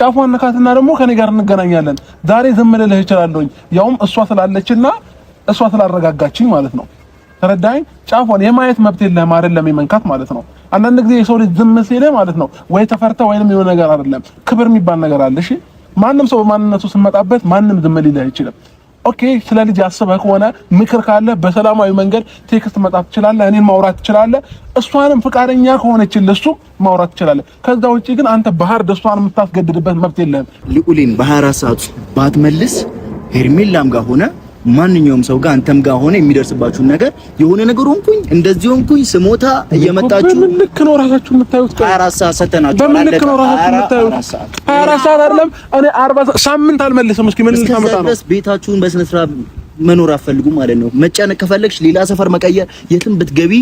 ጫፏን ነካትና ደግሞ ከኔ ጋር እንገናኛለን። ዛሬ ዝም ልልህ እችላለሁኝ ያውም እሷ ስላለችና እሷ ስላረጋጋችኝ ማለት ነው። ተረዳኝ። ጫፏን የማየት መብት የለህም አይደለም የመንካት ማለት ነው። አንዳንድ ጊዜ የሰው ልጅ ዝም ሲል ማለት ነው ወይ ተፈርተ ወይንም የሆነ ነገር አይደለም ክብር የሚባል ነገር አለ። እሺ ማንም ሰው በማንነቱ ስመጣበት ማንም ዝም ሊልህ አይችልም። ኦኬ ስለ ልጅ አስበህ ከሆነ ምክር ካለ በሰላማዊ መንገድ ቴክስት መጣፍ ትችላለህ፣ እኔን ማውራት ትችላለህ። እሷንም ፍቃደኛ ከሆነች ለሱ ማውራት ትችላለህ። ከዛ ውጪ ግን አንተ ባህር ደስቷን የምታስገድድበት መብት የለህም። ልዑሌን በ24 ሰዓት ባትመልስ ሄርሜላም ጋር ሆነ ማንኛውም ሰው ጋር አንተም ጋር ሆነ የሚደርስባችሁን ነገር የሆነ ነገር ሆንኩኝ እንደዚህ ሆንኩኝ ስሞታ እየመጣችሁ በምን ልክ ነው ራሳችሁ የምታዩት? 24 ሰዓት ሰተናችሁ በምን ልክ ነው ራሳችሁ የምታዩት? 24 ሰዓት አይደለም እኔ 40 ሳምንት አልመልስም። እስኪ ምን ታመጣ ነው? ቤታችሁን በስነ ስርዓት መኖር አፈልጉም ማለት ነው። መጨነቅ ከፈለግሽ ሌላ ሰፈር መቀየር፣ የትም ብትገቢ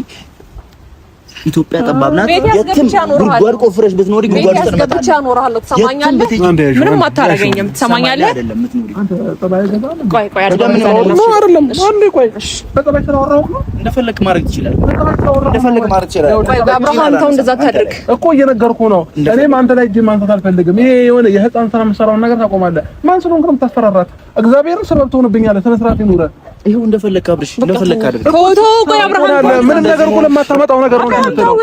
ኢትዮጵያ ጠባብ ናት። የትም ጉድጓድ ቆፍረሽ ብትኖሪ ጉድጓድ ውስጥ ነው ብቻ ኖርሃለሁ። ትሰማኛለህ? ምንም አታረገኝም። ትሰማኛለህ? አይደለም የምትኖሪ አንተ ጠባይ ገዛ ቆይ አይደለም አንዴ ቆይ በጠባይ ተወራው ነው። እንደፈለክ ማድረግ ትችላለህ። እንደፈለክ ማድረግ ትችላለህ። ቆይ አብርሃም ተው እንደዛ ታድርግ እኮ እየነገርኩህ ነው። እኔም አንተ ላይ እጅ ማንሳት አልፈልግም። ይሄ የሆነ የህፃን ስራ የምትሰራውን ነገር ታቆማለህ። ማን ስለሆንክ ነው የምታስፈራራት? እግዚአብሔርን ሰበብ ትሆንብኛለህ። ስነ ስርዓት ይኑር። ይሄው እንደፈለክ አብርሽ እንደፈለክ አድርግ። ቆይ አብርሃም ምንም ነገር እኮ ለማታመጣው ነገር ነው የምትለው።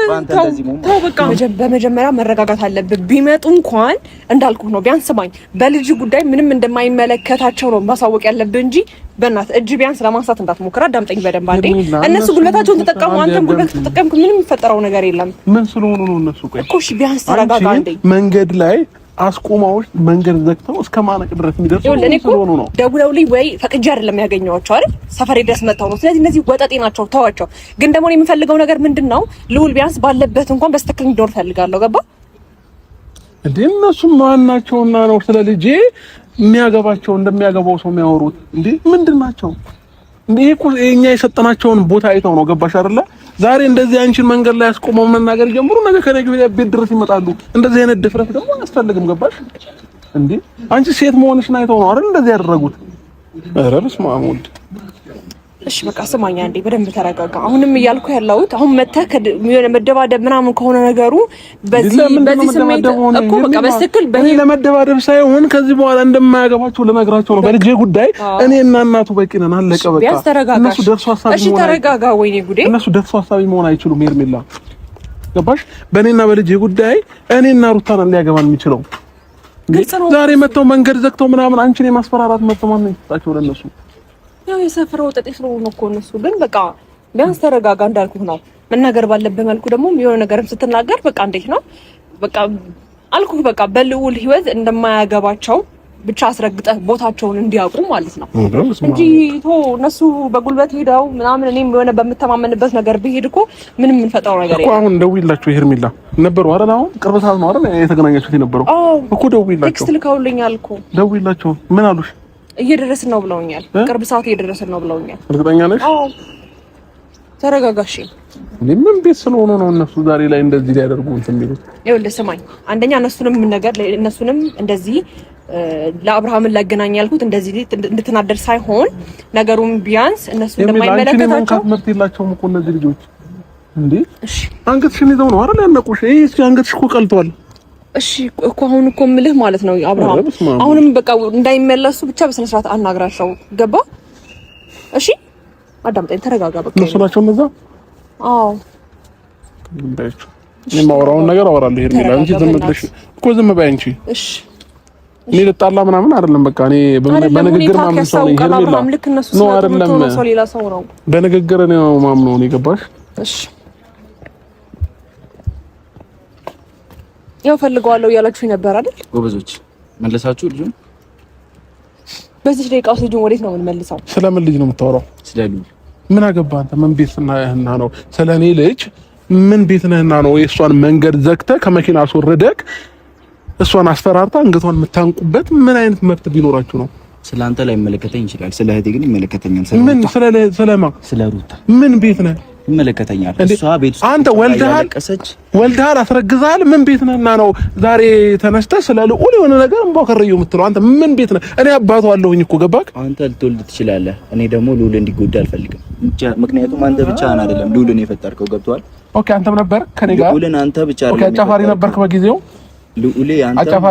ተው በቃ በመጀመሪያ መረጋጋት አለብህ። ቢመጡ እንኳን እንዳልኩህ ነው። ቢያንስ ስማኝ፣ በልጅ ጉዳይ ምንም እንደማይመለከታቸው ነው ማሳወቅ ያለብህ እንጂ በእናትህ እጅ ቢያንስ ለማንሳት እንዳትሞክር። አዳምጠኝ በደንብ አንዴ። እነሱ ጉልበታቸውን ተጠቀሙ፣ አንተም ጉልበት ተጠቀምክ። ምንም የሚፈጠረው ነገር የለም። ምን ስለሆኑ ነው እነሱ? ቆይ እኮ እሺ ቢያንስ ተረጋጋ አንዴ። መንገድ ላይ አስቆማዎች መንገድ ዘግተው እስከ ማነቅ ድረስ የሚደርሱ ስለሆኑ ነው። ደውለውልኝ ወይ ፈቅጄ አይደለም ያገኘኋቸው አይደል? ሰፈሬ ድረስ መጣው ነው። ስለዚህ እነዚህ ወጠጤ ናቸው፣ ተዋቸው። ግን ደግሞ የምፈልገው ነገር ምንድነው? ልዑል ቢያንስ ባለበት እንኳን በስተክል እንዲኖር ፈልጋለሁ። ገባ እንዴ? እነሱ ማናቸውና ነው ስለ ልጄ የሚያገባቸው እንደሚያገባው ሰው የሚያወሩት? እንዴ ምንድናቸው? እንዴ እኮ የኛ የሰጠናቸውን ቦታ አይተው ነው። ገባሽ አይደለ? ዛሬ እንደዚህ አንቺን መንገድ ላይ አስቆመው መናገር ጀምሩ፣ ነገ ከነገ ወዲያ ቤት ድረስ ይመጣሉ። እንደዚህ አይነት ድፍረት ደግሞ አያስፈልግም። ገባሽ እንዴ? አንቺ ሴት መሆንሽን አይተው ነው አይደል እንደዚህ ያደረጉት? ኧረ በስመ አብ ወልድ። እሺ በቃ ስማኝ አንዴ፣ በደንብ ተረጋጋ። አሁንም እያልኩ ያለሁት አሁን መተህ መደባደብ ምናምን ከሆነ ነገሩ በዚህ ስሜት እኮ በቃ በትክክል እኔ ለመደባደብ ሳይሆን ከዚህ በኋላ እንደማያገባቸው ልነግራቸው ነው። በልጄ ጉዳይ እኔ እና እናቱ በቂ ነን። አለቀ በቃ። እነሱ ደርሶ ሀሳቢ እሺ ተረጋጋ። ወይኔ ጉዴ! እነሱ ደርሶ ሀሳቢ መሆን አይችሉም። ሄርሜላ ገባሽ? በእኔና በልጄ ጉዳይ እኔና ሩታን ሊያገባን የሚችለው ዛሬ መተው መንገድ ዘግተው ምናምን አንቺን የማስፈራራት መተማመን ነው የሰጣቸው ለነሱ። ያው የሰፈረው ወጠጤ ስለሆነ እኮ እነሱ ግን በቃ ቢያንስ ተረጋጋ። እንዳልኩህ ነው መናገር ባለበት መልኩ ደግሞ የሆነ ነገርም ስትናገር በቃ እንዴት ነው በቃ አልኩህ በቃ በልዑል ህይወት እንደማያገባቸው ብቻ አስረግጠህ ቦታቸውን እንዲያውቁ ማለት ነው እንጂ እነሱ በጉልበት ሄደው ምናምን እኔም የሆነ በምተማመንበት ነገር ብሄድ እኮ ምንም የምንፈጠረው ነገር የለም እኮ። አሁን ደውይላቸው ሄርሜላ ነበሩ አይደል? አሁን ቅርብ ሰዓት ነው አይደል የተገናኛችሁት የነበረው እኮ። ደውይላቸው። ቴክስት ልከውልኛል እኮ። ደውይላቸው። ምን አሉሽ? እየደረስን ነው ብለውኛል። ቅርብ ሰዓት እየደረስን ነው ብለውኛል። እርግጠኛ ነሽ? አዎ ተረጋጋሽ። ምን ቤት ስለሆነ ነው እነሱ ዛሬ ላይ እንደዚህ ሊያደርጉ እንትን የሚሉት? ይኸውልህ ስማኝ፣ አንደኛ እነሱንም እንደዚህ ለአብርሃምን ላገናኝ ያልኩት እንደዚህ እንድትናደር ሳይሆን ነገሩን ቢያንስ እነሱ እንደማይመለከታቸው መብት የላቸውም እኮ እነዚህ ልጆች። እንዴ እሺ አንገትሽን ይዘው ነው አይደል ያነቁሽ? ይሄ እስኪ አንገትሽ እኮ ቀልቷል። እሺ እኮ አሁን እኮ የምልህ ማለት ነው አብርሃም፣ አሁንም በቃ እንዳይመለሱ ብቻ በስነ ስርዓት አናግራቸው። ገባ? እሺ አዳምጠኝ፣ ተረጋጋ። በቃ እነሱ ናቸው እነዛ። አዎ እንዳይችሁ እኔ ማወራውን ነገር አወራለሁ። ሄርሜላ እንጂ ዝም ብለሽ እኮ ዝም በይ አንቺ። እሺ እኔ ልጣላ ምናምን አይደለም። በቃ እኔ በንግግር ማምን ሰው ነኝ ሄርሜላ። ነው አይደለም ሰው ሌላ ሰው ነው። በንግግር ነው ማምነው ነው። የገባሽ? እሺ ያው ፈልገዋለሁ እያላችሁኝ ነበር አይደል? ጎበዞች መለሳችሁ ልጁን። በዚህ ደቂቃ ውስጥ ልጁን ወዴት ነው የምንመልሰው? ስለምን ልጅ ነው የምታወራው? ስለ ልጅ ምን አገባ አንተ? ምን ቤት ነህና ነው ስለኔ ልጅ ምን ቤት ነህና ነው የእሷን መንገድ ዘግተህ ከመኪና አስወርደህ እሷን አስፈራርታ አንገቷን የምታንቁበት ምን አይነት መብት ቢኖራችሁ ነው? ስላንተ ላይ መለከተኝ ይችላል። ስለ እህቴ ግን ይመለከተኛል። ምን ስለማ ስለ ሩታ ምን ቤት ነህ? ይመለከተኛል። እሷ ቤት ውስጥ አንተ ወልደሃል አስረግዘሃል። ምን ቤት ነህና ነው ዛሬ ተነስተህ ስለ ልዑል የሆነ ነገር እንቦከረዩ የምትለው? አንተ ምን ቤት ነህ? እኔ አባቱ አለሁኝ እኮ ገባክ? አንተ ልትወልድ ትችላለህ። እኔ ደግሞ ልዑል እንዲጎዳ አልፈልግም። ምክንያቱም አንተ ብቻህን አይደለም ልዑልን የፈጠርከው። ገብቶሃል? ኦኬ አንተም ነበር ከኔ ጋር ልዑልን አንተ ብቻ አይደለም። ኦኬ አጫፋሪ ነበርክ በጊዜው። ልዑሌ አንተም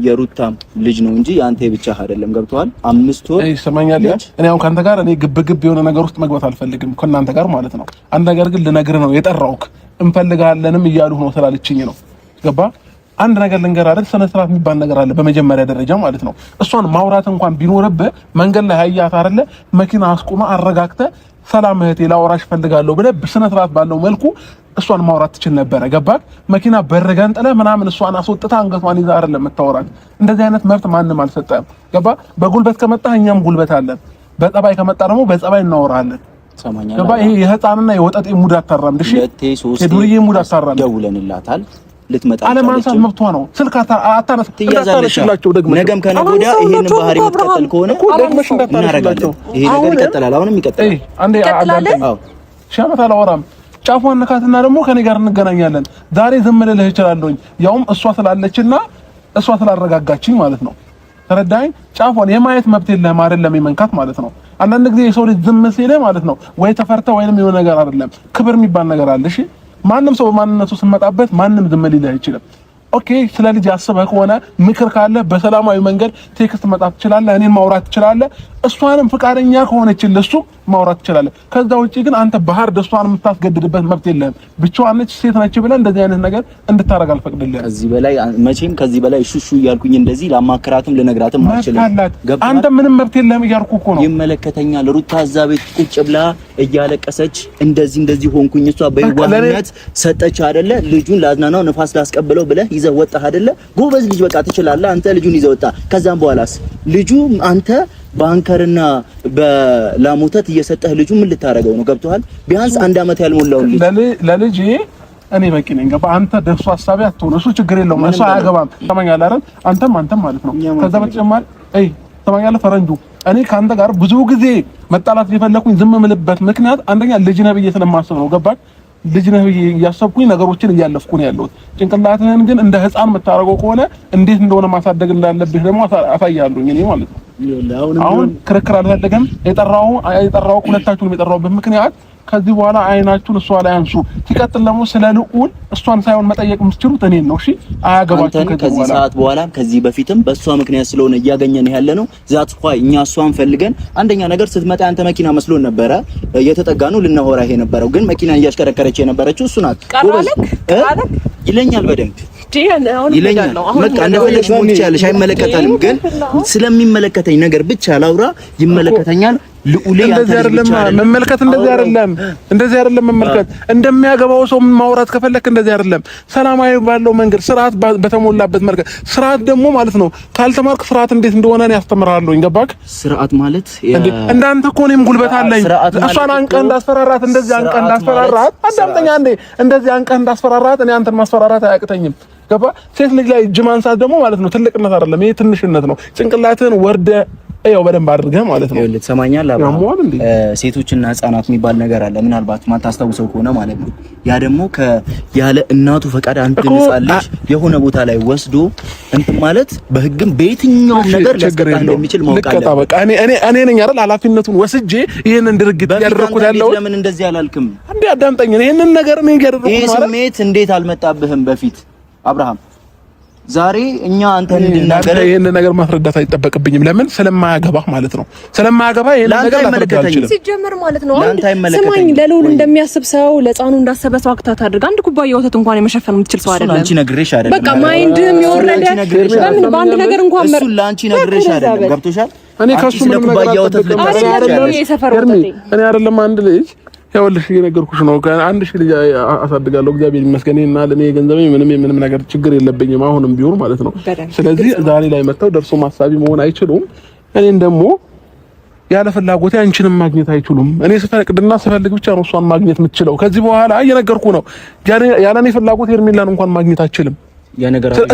የሩታም ልጅ ነው እንጂ አንተ ብቻ አይደለም። ገብቶሃል? 5 ወር ይሰማኛል። እኔ አሁን ካንተ ጋር እኔ ግብ የሆነ ነገር ውስጥ መግባት አልፈልግም ከእናንተ ጋር ማለት ነው። አንድ ነገር ግን ልነግርህ ነው የጠራሁህ። እንፈልጋለንም እያሉ ነው ስላልችኝ ነው። ገባ? አንድ ነገር ልንገር አይደል? ስነ ስርዓት የሚባል ነገር አለ በመጀመሪያ ደረጃ ማለት ነው። እሷን ማውራት እንኳን ቢኖርብህ መንገድ ላይ አያት አይደለ? መኪና አስቆማ አረጋግተህ ሰላም እህቴ ላወራሽ ፈልጋለሁ ብለህ በስነ ስርዓት ባለው መልኩ እሷን ማውራት ትችል ነበረ። ገባክ? መኪና በረጋን ጥለህ ምናምን እሷን አስወጥታ አንገቷን ይዛ አይደለም የምታወራት። እንደዚህ አይነት መብት ማንም አልሰጠህም። ገባ? በጉልበት ከመጣህ እኛም ጉልበት አለን። በጸባይ ከመጣ ደግሞ በጸባይ እናወራለን። ገባ? ይሄ የህፃንና የወጠጤ ሙድ አታራምድ። እሺ የዱርዬ ሙድ አታራምድ። ደውለንላታል ልትመጣ አለማንሳት መብቷ ነው። ስልክ አታነሳላቸው። ደግሞ ነገም ከነገ ወዲያ ይሄንን ባህሪ የምትቀጥል ከሆነ ደግመሽ እንዳታነሳላቸው። ይሄ ነገር ይቀጥላል። አሁንም ይቀጥላል። አንዴ አዎ ሻመታ አላወራም። ጫፏን ነካትና ደግሞ ከኔ ጋር እንገናኛለን። ዛሬ ዝም ልልህ እችላለሁኝ፣ ያውም እሷ ስላለችና እሷ ስላረጋጋችኝ ማለት ነው። ተረዳኝ? ጫፏን የማየት መብት የለህም አይደለም የመንካት ማለት ነው። አንዳንድ ጊዜ የሰው ልጅ ዝም ሲል ማለት ነው ወይ ተፈርተ ወይንም የሆነ ነገር አይደለም፣ ክብር የሚባል ነገር አለ። እሺ ማንም ሰው በማንነቱ ስመጣበት ማንም ዝም ሊልህ አይችልም። ኦኬ ስለ ልጅ አስበህ ከሆነ ምክር ካለ በሰላማዊ መንገድ ቴክስት መጻፍ ትችላለህ፣ እኔን ማውራት ትችላለህ። እሷንም ፍቃደኛ ከሆነች ለሱ ማውራት ትችላለህ። ከዛ ውጪ ግን አንተ ባህር ደስቷን የምታስገድድበት መብት የለህም። ብቻዋን ነች ሴት ነች ብለህ እንደዚህ አይነት ነገር እንድታረግ አልፈቅድልህም። ከዚህ በላይ መቼም ከዚህ በላይ ሹሹ እያልኩኝ እንደዚህ ላማከራትም ልነግራትም አልችልም። አንተ ምንም መብት የለህም እያልኩ እኮ ነው። ይመለከተኛል። ሩታ እዛ ቤት ቁጭ ብላ እያለቀሰች እንደዚህ ሆንኩኝ እሷ በይዋህነት ሰጠች አይደለ? ልጁን ላዝናናው ንፋስ ላስቀብለው ብለህ ይዘህ ወጣህ አይደለ? ጎበዝ ልጅ በቃ ትችላለህ። አንተ ልጁን ይዘህ ወጣ። ከዛም በኋላስ ልጁ አንተ ባንከርና በላሞተት እየሰጠህ ልጁ ምን ልታረገው ነው? ገብቶሃል? ቢያንስ 1 አመት ያልሞላው ለልጅ እኔ በቂ ነኝ። ገባ? አንተ ደርሶ ሐሳቢ አትሆን። እሱ ችግር የለውም። እሱ አያገባም። ተማኛለህ አይደል? አንተም ማለት ነው። ከዛ በተጨማሪ ተማኛለህ ፈረንጁ እኔ ካንተ ጋር ብዙ ጊዜ መጣላት የፈለኩኝ ዝም ምልበት ምክንያት አንደኛ ልጅ ነህ ብዬ ስለማስብ ነው። ገባህ? ልጅ ነህ ብዬ እያሰብኩኝ ነገሮችን እያለፍኩ ነው ያለሁት። ጭንቅላትህን ግን እንደ ህፃን የምታረገው ከሆነ እንዴት እንደሆነ ማሳደግ እንዳለብህ ደግሞ አሳያለሁኝ እኔ ማለት ነው። አሁን ክርክር አልፈልግም። የጠራው ሁለታችሁንም የጠራውበት ምክንያት ከዚህ በኋላ አይናችሁን እሷ ላይ አንሱ። ሲቀጥል ደግሞ ስለ ልዑል እሷን ሳይሆን መጠየቅ የምትችሉት እኔን ነው። እሺ አያገባችሁ። ከዚህ ሰዓት በኋላ ከዚህ በፊትም በእሷ ምክንያት ስለሆነ እያገኘን ያለ ነው። ዛት ኳይ እኛ እሷን ፈልገን አንደኛ ነገር ስትመጣ አንተ መኪና መስሎን ነበረ የተጠጋነው ልናወራ ይሄ ነበረው፣ ግን መኪና እያሽከረከረች የነበረችው እሱ ናት። ይለኛል በደንብ ይለኛል። በቃ እንደፈለግሽ ሞት ይቻለሽ አይመለከታልም። ግን ስለሚመለከተኝ ነገር ብቻ ላውራ። ይመለከተኛል። ልዑሌ እንደዚህ አይደለም መመልከት፣ እንደዚህ አይደለም መመልከት። እንደሚያገባው ሰው ማውራት ከፈለክ እንደዚህ አይደለም። ሰላማዊ ባለው መንገድ ስርዓት በተሞላበት መንገድ። ስርዓት ደግሞ ማለት ነው ካልተማርክ ስርዓት እንዴት እንደሆነ እኔ አስተምርሃለሁ። ገባክ? ስርዓት ማለት እንዳንተ እኮ እኔም ጉልበት አለኝ። እሷን አንቀህ እንዳስፈራራት እንደዚህ አንቀህ እንዳስፈራራት አዳምጠኛ እንዴ! እንደዚህ አንቀህ እንዳስፈራራት እኔ አንተን ማስፈራራት አያቅተኝም። ገባ? ሴት ልጅ ላይ እጅ ማንሳት ደግሞ ማለት ነው ትልቅነት አይደለም፣ ይሄ ትንሽነት ነው። ጭንቅላትህን ወርደ ያው በደንብ አድርገህ ማለት ነው። ይኸውልህ ትሰማኛለህ? ሴቶችና ህፃናት የሚባል ነገር አለ፣ ምናልባት ማታስታውሰው ከሆነ ማለት ነው። ያ ደግሞ ያለ እናቱ ፈቃድ አንተ ህፃን ልጅ የሆነ ቦታ ላይ ወስዶ እንትን ማለት በህግም በየትኛውም ነገር ሊያስቀጣ እንደሚችል ማወቅ አለ። በቃ እኔ ነኝ አይደል ኃላፊነቱን ወስጄ ይሄንን ድርጊት ያደረኩት ያለው። ለምን እንደዚህ አላልክም እንዴ? አዳምጠኝ። ይሄንን ነገር እኔ ያደረኩት ማለት ይሄ ስሜት እንዴት አልመጣብህም በፊት አብርሃም? ዛሬ እኛ አንተን እንድናገር ይሄን ነገር ማስረዳት አይጠበቅብኝም። ለምን ስለማያገባህ ማለት ነው። ስለማያገባህ ይሄን ነገር ማስረዳት ሲጀመር ማለት ነው። ስማኝ፣ ለልዑል እንደሚያስብ ሰው ለህፃኑ እንዳሰበ ሰው አክታት አድርጋ አንድ ኩባያ ወተት እንኳን የመሸፈን የምትችል ሰው አይደለም። አንቺ ነግሬሽ አይደለም። በቃ ማይንድም ይወረደ ለምን በአንድ ነገር እንኳን እሱ ለአንቺ ነግሬሽ አይደለም። ገብቶሻል? እኔ ከሱ ምንም ነገር አይደለም። አንድ ልጅ ያውልሽ እየነገርኩሽ ነው። ከአንድ ሺህ ልጅ አሳድጋለሁ እግዚአብሔር ይመስገን። እና ለኔ ገንዘቤ ምንም ነገር ችግር የለብኝም አሁንም ቢሆን ማለት ነው። ስለዚህ ዛሬ ላይ መተው ደርሶ ማሳቢ መሆን አይችሉም። እኔን ደግሞ ያለ ፍላጎቴ አንቺንም ማግኘት አይችሉም። እኔ ስፈቅድና ስፈልግ ብቻ ነው እሷን ማግኘት የምትችለው። ከዚህ በኋላ እየነገርኩ ነው። ያለ እኔ ፍላጎት ሄርሜላን እንኳን ማግኘት አችልም።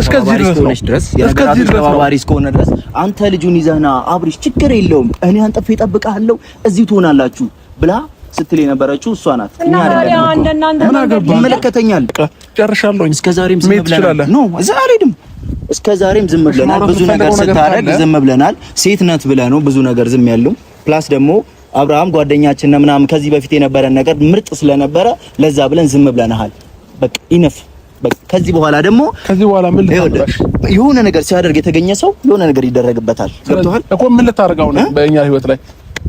እስከዚህ ድረስ አንተ ልጁን ይዘህና አብሪሽ ችግር የለውም እኔ አንጠፍ እጠብቅሃለሁ እዚህ ትሆናላችሁ ብላ ስትል የነበረችው እሷ ናት። እኛ አይደለም ይመለከተኛል። ጨርሻለሁ። እስከዛሬም ዝም ብለናል። እስከዛሬም ዝም ብለናል። ብዙ ነገር ስታረግ ዝም ብለናል። ሴት ናት ብለህ ነው ብዙ ነገር ዝም ያለው። ፕላስ ደግሞ አብርሃም ጓደኛችን ነው ምናምን ከዚህ በፊት የነበረን ነገር ምርጥ ስለነበረ ለዛ ብለን ዝም ብለናል። በቃ ኢነፍ ከዚህ በኋላ ደግሞ ምን ልታደርጋሽ? የሆነ ነገር ሲያደርግ የተገኘ ሰው የሆነ ነገር ይደረግበታል። ገብቶሃል እኮ ምን ልታደርጋው ነው? በእኛ ህይወት ላይ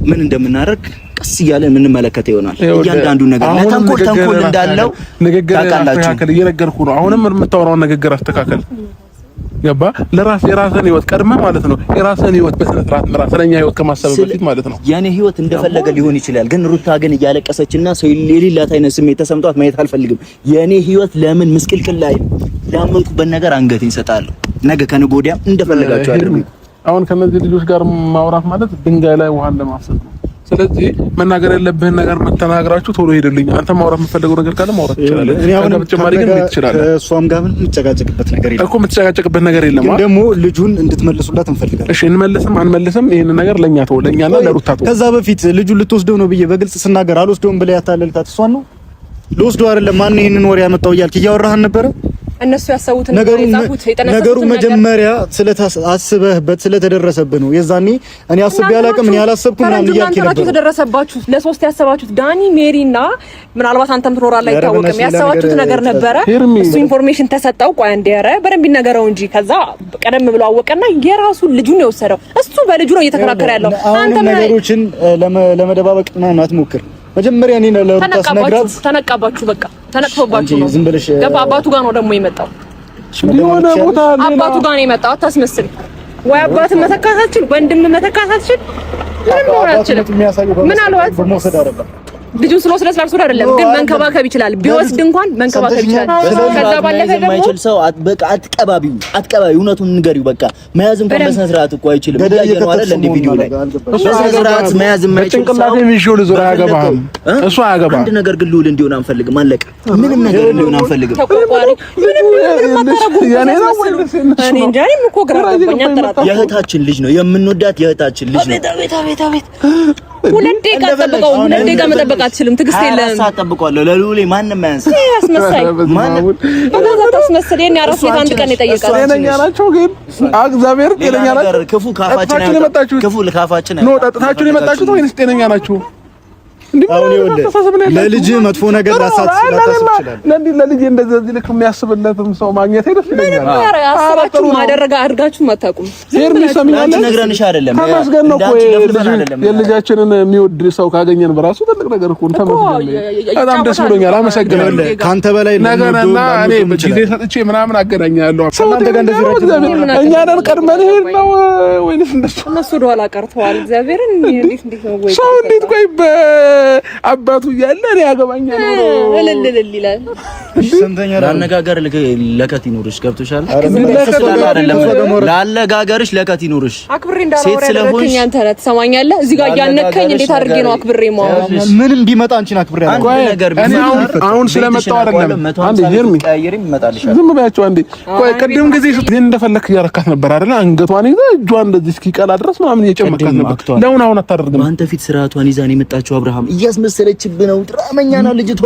ምን እንደምናደርግ ቀስ እያለ የምንመለከት ይሆናል። እያንዳንዱ ነገር ተንኮል እንዳለው ንግግር አስተካከል እየነገርኩህ ነው። አሁንም የምታወራውን ንግግር አስተካከል። ገባ? የራስህን ህይወት ቀድመህ ማለት ነው። የራስህን ህይወት በስነ ስርዓት ምራ። ስለኛ ህይወት ከማሰብ በፊት ማለት ነው። ያኔ ህይወት እንደፈለገ ሊሆን ይችላል፣ ግን ሩታ ግን እያለቀሰችና ሰው የሌላት አይነት ስሜት ተሰምቷት ማየት አልፈልግም። የኔ ህይወት ለምን ምስቅልቅል ላይ ላመንኩበት ነገር አንገቴን እሰጣለሁ። ነገ ከነገ ወዲያ እንደፈለጋችሁ አድርጉ። አሁን ከነዚህ ልጆች ጋር ማውራት ማለት ድንጋይ ላይ ውሃ ለማፍሰስ ነው። ስለዚህ መናገር ያለብህን ነገር መተናገራችሁ ቶሎ ሄድልኝ። አንተ ማውራት የምትፈልገው ነገር ካለ ማውራት ትችላለህ። እኔ አሁን በተጨማሪ ግን ትችላለህ። እሷም ጋር ምን የምትጨቃጨቅበት ነገር የለም እኮ የምትጨቃጨቅበት ነገር የለም። ግን ደግሞ ልጁን እንድትመልሱላት እንፈልጋለን። እሺ እንመልስም አንመልስም ይሄን ነገር ለኛ ተው፣ ለኛና ለሩታ ተው። ከዛ በፊት ልጁን ልትወስደው ነው ብዬ በግልጽ ስናገር አልወስደውም ብለህ ያታለልካት እሷን ነው። ልወስደው አይደለም ማን ይሄንን ወሬ ያመጣው እያልክ እያወራህን ነበረ። እነሱ ያሰቡትን ነገሩ መጀመሪያ አስበህበት ስለተደረሰብህ ነው። የዛኔ እኔ አስቤ አላውቅም እኔ አላሰብኩም ምናምን እያልክ ነበር። ተደረሰባችሁ ለሶስት ያሰባችሁት ዳኒ፣ ሜሪና ምናልባት አንተም ትኖራለህ አይታወቅም። ያሰባችሁት ነገር ነበረ። እሱ ኢንፎርሜሽን ተሰጠው። ቆይ አንዴ ኧረ በደንብ ይነገረው እንጂ ከዛ ቀደም ብሎ አወቀና የራሱን ልጁን ነው የወሰደው። እሱ በልጁ ነው እየተከራከረ ያለው። አንተ ነገሮችን ለመደባበቅ ምናምን አትሞክር። መጀመሪያ እኔ ለሩታስ ነግራት ተነቃባችሁ። በቃ ተነቅፎባችሁ ነው። ገባ? አባቱ ጋር ነው ደግሞ የመጣው። አባቱ ጋር ነው የመጣው። አታስመስል። ወይ አባትን መተካታችን ወንድም መተካታችን ምንም ነው አልችልም። ምን አልዋት ልጁ ስለወሰደ አይደለም፣ ግን መንከባከብ ይችላል። ቢወስድ እንኳን መንከባከብ ይችላል። ከዛ ባለፈ ደግሞ የማይችል ሰው በቃ አትቀባቢው። እውነቱን ንገሪው። በቃ መያዝ እንኳን በስነ ስርዓት እኮ አይችልም። ያየነው አይደል እንደ ቪዲዮ ላይ በስነ ስርዓት መያዝ የማይችል ሰው ዙራ ያገባም እሱ አያገባም። አንድ ነገር ግን ልውል እንዲሆን አንፈልግም። አለቀ። ምንም ነገር እንዲሆን አንፈልግም። የእህታችን ልጅ ነው የምንወዳት፣ የእህታችን ልጅ ነው። ሁለት ደቂቃ መጠበቅ አትችልም። ትዕግስት የለም። አጠብቀዋለሁ ለሉሌ ማንም አያንስ። አስመሳይ ማንም በዛት አስመሳይ የኔ አራስ ቤት አንድ ቀን ይጠይቃል። ጤነኛ ናቸው ግን እግዚአብሔር ጤነኛ ናቸው። ክፉ ካፋችን ክፉ ልካፋችን ነው። ጠጥታችሁ የመጣችሁት ወይስ ጤነኛ ናችሁ? አሁን ለልጅ መጥፎ ነገር ላሳት ይችላል። ለልጅ እንደዚህ ልክ የሚያስብለትም ሰው ማግኘት ይደስልኛል። አሰባችሁ ማደረጋ አድርጋችሁ ማታቁም ሄር ሚሰሚያለ ነግረንሽ አይደለም። ተመስገን ነው እኮ የልጃችንን የሚወድ ሰው ካገኘን በራሱ ትልቅ ነገር እኮ ነው። ተመስገን በጣም ደስ ብሎኛል። አመሰግናለሁ። ካንተ በላይ ነገርና እኔ ጊዜ ሰጥቼ ምናምን አገናኛለሁ። እናንተ ጋር እንደዚህ እኛ ነን ቀድመን ሄድ ነው ወይስ እነሱ ወደኋላ ቀርተዋል? እግዚአብሔርን እንዴት ነው ወይ ሰው እንዴት ቆይ አባቱ እያለ እኔ ያገባኛል ነው እልልልል ይላል። ለአነጋገር ለከት ይኖርሽ። ገብቶሻል? ለአነጋገርሽ ለከት ይኖርሽ። አክብሬ እንዳወራ ያደረከኝ አንተ ነህ። ትሰማኛለህ? እዚህ ጋር እያነከኝ እንዴት አድርጌ ነው አክብሬ ማወራ? ምንም ቢመጣ አንቺን አክብሬ አንድ ነገር እኔ አሁን ስለመጣው አይደለም። አንዴ ሄርሚ ቀይሪም ይመጣልሻል። ዝም በያቸው አንዴ። ቆይ ቅድም ጊዜ እንደፈለክ እያረካት ነበር አይደል? አንገቷን ይዛ እጇን እንደዚህ እስኪቀላ ድረስ ምናምን እየጨመቃት ነበር። ለምን አሁን አታደርግም? አንተ ፊት ስርዓቷን ይዛ ነው የመጣችው። አብርሃም እያስመሰለችብህ ነው። ድራመኛ ነው ልጅቷ።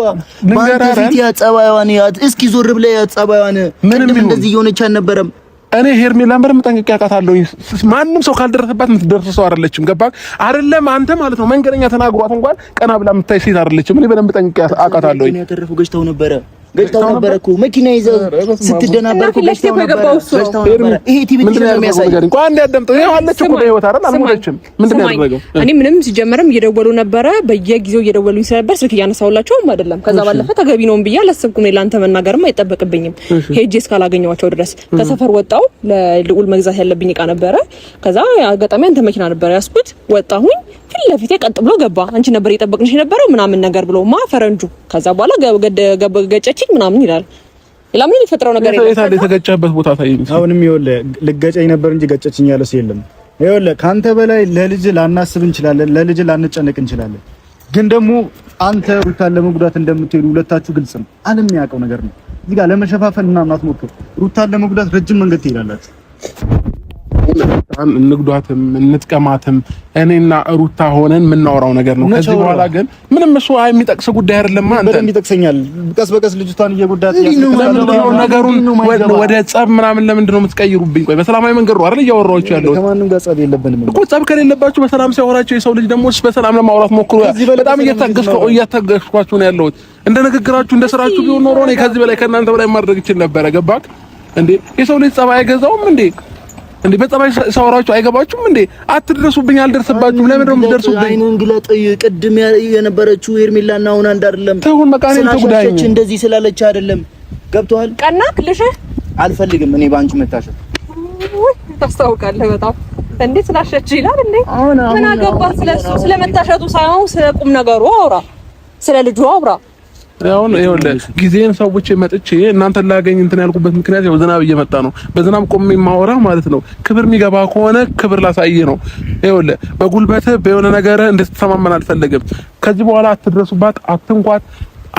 ባንተ ፊት ያጸባዩዋን ያት እስኪ ዞር ብለህ ያጸባዩዋን ምንም እንደዚህ እየሆነች አልነበረም። እኔ ሄርሜላን በደምብ ጠንቅቄ አውቃታለሁ። ማንም ሰው ካልደረሰባት የምትደርስ ሰው አይደለችም። ገባህ አይደለም? አንተ ማለት ነው መንገደኛ ተናግሯት እንኳን ቀና ብላ የምታይ ሴት አይደለችም። እኔ በደምብ ጠንቅቄ አውቃታለሁ። እኔ ያተረፈው ገጭታው ነበረ እኮ መኪና ይዘህ ስትደናበር እኮ ገጭታው ነበረ። ይሄ ቲቪ ነው የሚያሳይ። እንኳን አንዴ አዳምጠው። ይሄ አለች እኮ በህይወት አይደል? አልሞተችም። ምንድን ነው ያደረገው? እኔ ምንም ሲጀመርም እየደወሉ ነበረ፣ በየጊዜው እየደወሉኝ ስለነበር ስልክ እያነሳሁላቸውም አይደለም። ከዛ ባለፈ ተገቢ ነው ብዬ አላሰብኩም። ለአንተ መናገርም አይጠበቅብኝም ሄጄ እስካላገኘኋቸው ድረስ። ከሰፈር ወጣሁ። ለልዑል መግዛት ያለብኝ እቃ ነበረ። ከዛ አጋጣሚ አንተ መኪና ነበር ያስኩት። ወጣሁኝ። ፊት ለፊቴ ቀጥ ብሎ ገባ። አንቺ ነበር እየጠበቅንሽ የነበረው ምናምን ነገር ብሎ ፈረንጁ። ከዛ በኋላ ገጨችኝ ምናምን ይላል። ለምን የሚፈጥረው ነገር የለም። የተገጨበት ቦታ ታይኝ። አሁንም ይኸውልህ ልገጨኝ ነበር እንጂ ገጨችኝ ያለ ሰው የለም። ይኸውልህ ካንተ በላይ ለልጅ ላናስብ እንችላለን፣ ለልጅ ላንጨነቅ እንችላለን። ግን ደግሞ አንተ ሩታን ለመጉዳት እንደምትሄዱ ሁለታችሁ ግልጽ ነው። ዓለም የሚያውቀው ነገር ነው። እዚህ ጋር ለመሸፋፈን ምናምን አትሞክር። ሩታን ለመጉዳት ረጅም መንገድ ትሄዳላችሁ። እንግዷትም እንጥቀማትም እኔና ሩታ ሆነን የምናወራው ነገር ነው። ከዚህ በኋላ ግን ምንም እሱ የሚጠቅስ ጉዳይ አይደለም። አንተ በደንብ ይጠቅሰኛል። ቀስ በቀስ ልጅቷን እየጎዳት ነገሩን ወደ ጸብ ምናምን ለምንድን ነው የምትቀይሩብኝ? ቆይ በሰላማዊ መንገድ ነው አይደል እያወራኋችሁ ያለው? ከማንም ጋር ጸብ የለብንም እኮ። ጸብ ከሌለባችሁ በሰላም ሲያወራችሁ የሰው ልጅ ደግሞ በሰላም ለማውራት ሞክሩ። በጣም እየታገስኳችሁ ነው ያለሁት። እንደ ንግግራችሁ እንደ ስራችሁ ቢሆን ኖሮ እኔ ከዚህ በላይ ከእናንተ በላይ ማድረግ ይችል ነበረ። ገባክ እንዴ? የሰው ልጅ ጸባይ አይገዛውም እንዴ? እንዴ በጸባይ ሳወራችሁ አይገባችሁም እንዴ? አትድረሱብኝ፣ አልደርስባችሁም። ለምን ነው የምትደርሱብኝ? አይኑን ግለጥ። ቅድም የነበረችው ሄርሜላና አሁን አንድ አይደለም። ተውን በቃ እኔ ተጉዳኝ እንደዚህ ስላለች አይደለም። ገብቶሃል? ቀናክ ልሽ አልፈልግም እኔ ባንቺ መታሸት። ታስታውቃለህ በጣም እንዴ ስላሸች ይላል እንዴ? ምን አገባህ? ስለሱ ስለመታሸቱ ሳይሆን ስለ ቁም ነገሩ አውራ፣ ስለ ልጁ አውራ። አሁን ይኸውልህ ጊዜን ሰዎች መጥቼ እናንተን ላገኝ እንትን ያልኩበት ምክንያት ያው ዝናብ እየመጣ ነው። በዝናብ ቆሜ ማወራ ማለት ነው። ክብር የሚገባ ከሆነ ክብር ላሳይ ነው። ይኸውልህ በጉልበትህ በሆነ ነገር እንድትተማመን አልፈልግም። ከዚህ በኋላ አትድረሱባት፣ አትንኳት።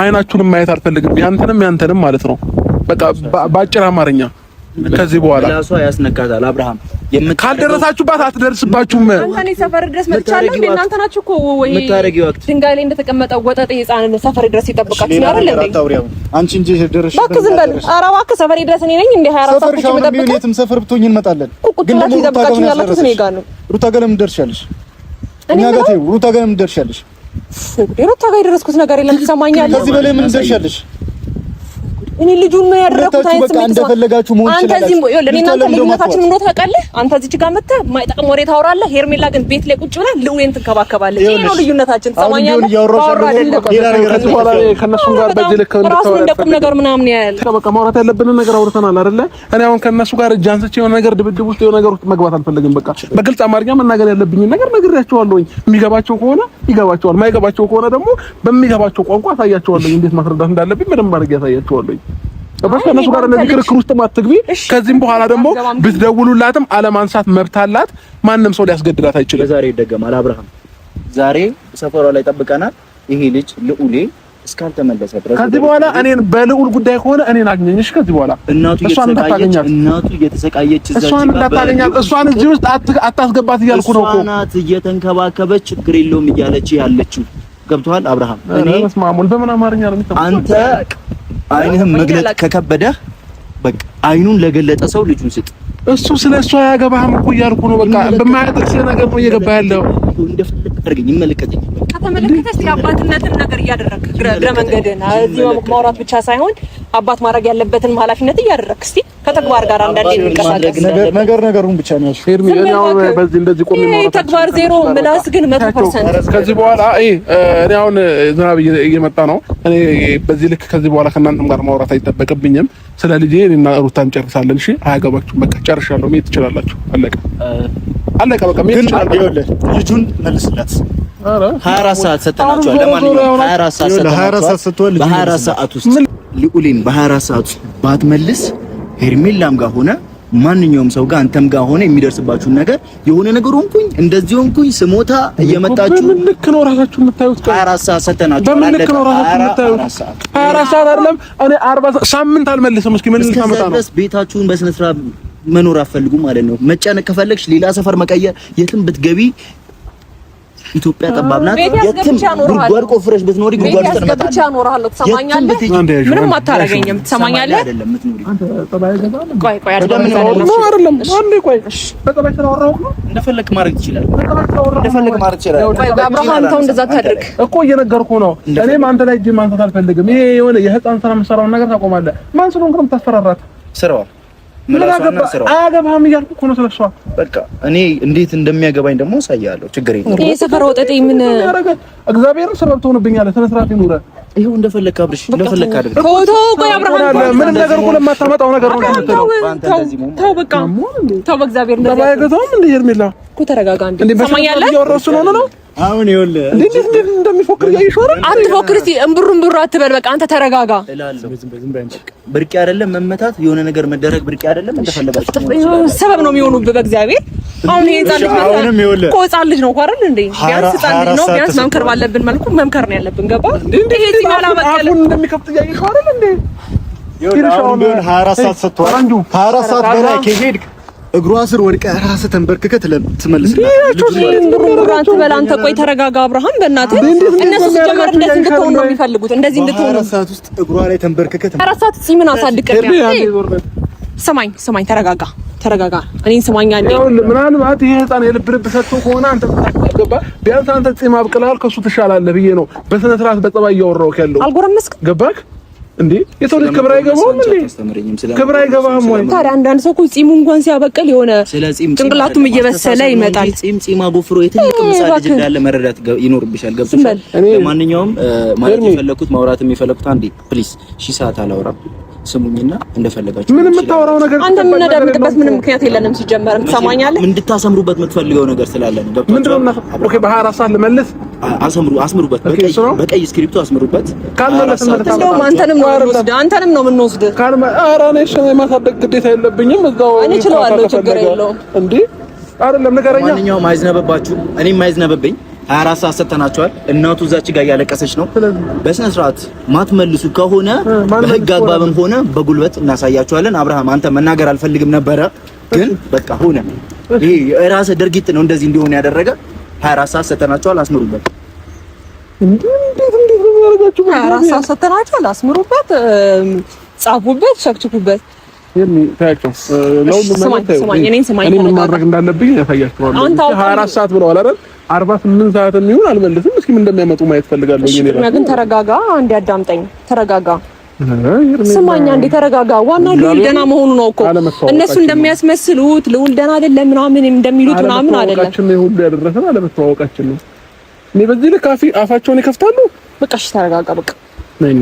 አይናችሁንም ማየት አልፈልግም። ያንተንም ማለት ነው። በቃ ባጭር አማርኛ ከዚህ በኋላ ራሷ ያስነካታል። አብርሃም ካልደረሳችሁባት አትደርስባችሁም። አንተኔ ሰፈር ድረስ መጥቻለሁ እንዴ? እናንተ ናችሁ እኮ ወይ የምታረጊው ወቅት ድንጋይ ላይ እንደተቀመጠው ወጠጤ ህፃን ሰፈር ድረስ ይጠብቃችሁ አይደል እንዴ? አንቺ እንጂ ደረሽ እባክህ ዝም በል። ኧረ እባክህ ሰፈር ድረስ እኔ ነኝ እንዴ 24 ሰዓት ቁጭ የምጠብቀው? የትም ሰፈር ብትሆኝ እንመጣለን። ግን ደግሞ ይጠብቃችሁ ያላችሁት እኔ ጋር ነው። ሩታ ጋር ለምን ደርሻለሽ? እኛ ጋር ተይው። ሩታ ጋር ለምን ደርሻለሽ? ሩታ ጋር የደረስኩት ነገር የለም። ትሰማኛለህ? ከዚህ በላይ ምን ደርሻለሽ? እኔ ልጁን ነው ያደረኩት። በቃ እንደፈለጋችሁ መሆን ይችላል። አንተ እዚህ ይኸውልህ፣ እኔ እናንተ ልዩነታችን ምን ነው ታውቃለህ? አንተ እዚህ ጋር መጥተህ የማይጠቅም ወሬ ታወራለህ። ሄርሜላ ግን ቤት ላይ ቁጭ ብላ ልዑሌን ትንከባከባለህ። ይሄ ነው ልዩነታችን። ትሰማኛለህ? አወራ አይደለም ከዚህ በኋላ ከእነሱም ጋር በዚህ ልክ ራሱን እንደቁም ነገር ምናምን ያያል። በቃ ማውራት ያለብንን ነገር አውርተናል አይደለ? እኔ አሁን ከእነሱ ጋር እጅ አንስቼ የሆነ ነገር ድብድብ ውስጥ የሆነ ነገር ውስጥ መግባት አልፈልግም። በቃ በግልጽ አማርኛ መናገር ያለብኝን ነገር ነግሬያቸዋለሁኝ። የሚገባቸው ከሆነ ይገባቸዋል፣ ማይገባቸው ከሆነ ደግሞ በሚገባቸው ቋንቋ አሳያቸዋለሁኝ። እንዴት ማስረዳት እንዳለብኝ በደንብ አድርጌ አሳያቸዋለሁኝ። ከእነሱ ጋር እንደዚህ ክርክር ውስጥ አትግቢ። ከዚህም በኋላ ደግሞ ብትደውሉላትም አለማንሳት መብት አላት። ማንም ሰው ሊያስገድዳት አይችልም። ዛሬ ይደገማል። አብርሃም ዛሬ ሰፈሯ ላይ ጠብቀናል። ይሄ ልጅ ልዑሌ እስካልተመለሰ ድረስ ከዚህ በኋላ እኔን በልዑል ጉዳይ ከሆነ እኔን አግኘኝሽ። ከዚህ በኋላ እናቱ እየተሰቃየች እሷን እንዳታገኛት፣ እሷን እዚህ ውስጥ አታስገባት እያልኩ ነው እኮ። እናት እየተንከባከበች ችግር የለውም እያለች ያለችው ገብቶሃል አብርሃም? እኔ መስማሙል በምን አማርኛ ነው የሚታወቀው? አንተ አይንህም መግለጥ ከከበደህ በቃ አይኑን ለገለጠ ሰው ልጁን ስጥ። እሱ ስለሷ ያገባህም እኮ እያልኩ ነው። በቃ በማያጠቅስ ነገር ነው እየገባ ያለው። እንደፈለክ አድርገኝ፣ ይመለከተኝ። ከተመለከተስ የአባትነትን ነገር እያደረግህ እግረ መንገድህን እዚህ ማውራት ብቻ ሳይሆን አባት ማድረግ ያለበትን ኃላፊነት እያደረግህ እስቲ ከተግባር ጋር አንዳንዴ እንቀሳቀስ። ነገሩን ብቻ ነው ያልሽው። እኔ አሁን በዚህ እንደዚህ ቆሜ ማውራት ተግባር ዜሮ ምላስ ግን 100%። ከዚህ በኋላ እኔ አሁን ዝናብ እየመጣ ነው። እኔ በዚህ ልክ ከዚህ በኋላ ከእናንተም ጋር ማውራት አይጠበቅብኝም። ስለ ልጄ እኔና ሩታ እንጨርሳለን። እሺ አያገባችሁም። በቃ ጨርሻለሁ። መሄድ ትችላላችሁ። አለቀ በቃ መሄድ ትችላላችሁ። ልጁን መልስላት። 24 ሰዓት ሰጠናችኋል። ለማንኛውም 24 ሰዓት ሰጥቷል። በ24 ሰዓት ውስጥ ልዑሌን በ24 ሰዓት ውስጥ ባትመልስ ሄርሜላም ጋር ሆነ ማንኛውም ሰው ጋር አንተም ጋር ሆነ የሚደርስባችሁን ነገር የሆነ ነገር ሆንኩኝ እንደዚህ ሆንኩኝ ስሞታ እየመጣችሁ በምን ልክ ነው ራሳችሁ የምታዩት? 24 ሰዓት ሰጥተናችኋል። በምን ልክ ነው ራሳችሁ የምታዩት? 24 ሰዓት አይደለም እኔ 40 ሳምንት አልመልስም። እስኪ ምን ልታመጣ ነው? ቤታችሁን በስነ ስርዓት መኖር አትፈልጉም ማለት ነው። መጨነቅ ከፈለግሽ ሌላ ሰፈር መቀየር፣ የትም ብትገቢ ኢትዮጵያ ጠባብ ናት። የትም ጉድጓድ ቆፍረሽ ብትኖሪ ጉድጓድ ውስጥ ነው ብቻ እኖርሃለሁ። ትሰማኛለህ? ምንም አታረገኝም። ትሰማኛለህ? አንተ ጠባይ ገዛለ። ቆይ አይደለም አንዴ ቆይ በጠባይ ተወራው ነው። እንደፈለክ ማድረግ ትችላለህ። እንደፈለክ ማድረግ ትችላለህ። ቆይ አብርሃም ተው እንደዛ ታድርግ እኮ እየነገርኩህ ነው። እኔም አንተ ላይ እጅ ማንሳት አልፈልግም። ይሄ የሆነ የህፃን ስራ የምትሰራውን ነገር ታቆማለህ። ማን ስለሆንክ ነው የምታስፈራራት? ስራዋ አያገባህም እያልኩ እኮ ነው ስለሷ። በቃ እኔ እንዴት እንደሚያገባኝ ደግሞ አሳያለሁ። ችግር የለም። ይሄ ሰፈር ወጠጤ ምን እግዚአብሔር ሰበብ ትሆንብኛለህ። ስነ ስርዓት ይኑርህ። ይሄው እንደፈለክ አብርሽ እንደፈለክ አድርግ። ቆይ አብርሃም ምን ነገር እኮ ለማታመጣው ነገር ነው የምትለው። ተው በቃ ተው፣ በእግዚአብሔር እንደዚህ አይገዛውም እንዴ ሄርሜላ እኮ ተረጋጋ። እንዴ ሰማኛለህ? እያወራሁ ስለሆነ ነው። አሁን ይኸውልህ እንዴት እንደሚፎክር እያየሽው አይደል? አትፎክር እስኪ፣ እምብሩን አትበል። በቃ አንተ ተረጋጋ። ብርቅ አይደለም መመታት፣ የሆነ ነገር መደረግ ብርቅ አይደለም። እንደፈለጋችሁ ሰበብ ነው የሚሆኑብህ በእግዚአብሔር። አሁን ይሄ ህፃን ልጅ ነው እኮ ህፃን ልጅ ነው እኮ አይደል እንዴ? ቢያንስ ህፃን ልጅ ነው። ቢያንስ መምከር ባለብን መልኩ መምከር ነው ያለብን። ገባ እንዴ? ይሄ ሲማላ በቀለ አሁን እንደሚከፍት እያየሽው አይደል እንዴ? ይኸውልህ አሁን ቢሆን 24 ሰዓት ሰጥቷል። 24 ሰዓት በላይ ከሄድክ እግሯ ስር ወድቀህ ራስህ ተንበርክከህ ትመልስልህ። አንተ በላ አንተ ቆይ ተረጋጋ አብርሃም በእናትህ። እነሱ ሲጀመር እንደዚህ እንድትሆን ነው የሚፈልጉት፣ እንደዚህ እንድትሆን ነው። ሰዓት ውስጥ እግሯ ላይ ተንበርክከህ አራት ምን አሳድቀኝ። ስማኝ፣ ተረጋጋ። እኔን ስማኝ አንዴ። ምናልባት ይሄ ህፃን የልብ ልብ ሰጥቶ ከሆነ አንተ ገባ ቢያንስ አንተ ጺም አብቅለሃል ከሱ ትሻላለህ ብዬ ነው በስነ ስርዓት በጸባይ እያወራሁህ ያለው። አልጎረመስክም ገባክ እንዴ? የሰው ልጅ ክብር አይገባውም እንዴ? ክብር አይገባም ወይ? ታዲያ አንዳንድ ሰው እኮ ጺሙ እንኳን ሲያበቅል የሆነ ጭንቅላቱም እየበሰለ ይመጣል። ጺም አጎፍሮ የትልቅ ምሳሌ ልጅ እንዳለ መረዳት ይኖርብሻል። ገብቶሻል? ለማንኛውም ማለት ማውራትም የፈለኩት አንዴ ፕሊዝ ሺህ ሰዓት አላወራም። ስሙኝና እንደፈለጋችሁ ምንም የምታወራው ነገር አንተ ምን እንደምትበት ምንም ምክንያት የለንም። ሲጀመር ትሰማኛለህ? እንድታሰምሩበት የምትፈልገው ነገር ስላለ ነው። ገብቶሻል? ኦኬ በ24 ሰዓት ልመልስ። አስምሩበት። በቀይ ስክሪፕቱ አስምሩበት። እንደውም አንተንም ነው የምንወስድ። ኧረ እኔ እሺ የማሳደግ ግዴታ የለብኝም። እዛው እኔ እችላለሁ፣ ችግር የለውም። እንዴ አይደለም ንገረኛ። ማንኛውም አይዝነበባችሁ፣ እኔም አይዝነበብኝ። 24 ሰዓት ሰጥተናቸዋል። እናቱ እዛች ጋር እያለቀሰች ነው። በስነ ስርዓት ማትመልሱ ከሆነ በህግ አግባብም ሆነ በጉልበት እናሳያቸዋለን። አብርሃም አንተ መናገር አልፈልግም ነበረ፣ ግን በቃ ሆነ። ይሄ የራስህ ድርጊት ነው እንደዚህ እንዲሆን ያደረገ። 24 ሰዓት ሰጥተናቸዋል። አስምሩበት። እንዴት ነው ያደረጋችሁ? 24 ሰዓት ሰጥተናቸዋል። አስምሩበት፣ ጻፉበት፣ ሸክችኩበት። ታያቸው ስማኝ፣ እኔ ምን ማድረግ እንዳለብኝ ያሳያችኋለሁ። 24 ሰዓት ብለዋል አይደል? 48 ሰዓት የሚሆን አልመልስም። እስኪ ምን እንደሚያመጡ ማየት ፈልጋለሁ። ግን ተረጋጋ፣ አንዴ አዳምጠኝ። ተረጋጋ፣ ስማኝ አንዴ ተረጋጋ። ዋናው ልዑል ደህና መሆኑ ነው እኮ። እነሱ እንደሚያስመስሉት ልዑል ደህና አይደለም ምናምን እንደሚሉት ምናምን አይደለም። አለመተዋወቃችን ነው ሁሉ ያደረሰን፣ አለመተዋወቃችን ነው። እኔ በዚህ ልክ አፋቸውን ይከፍታሉ። በቃ እሺ ተረጋጋ። በቃ ነኝ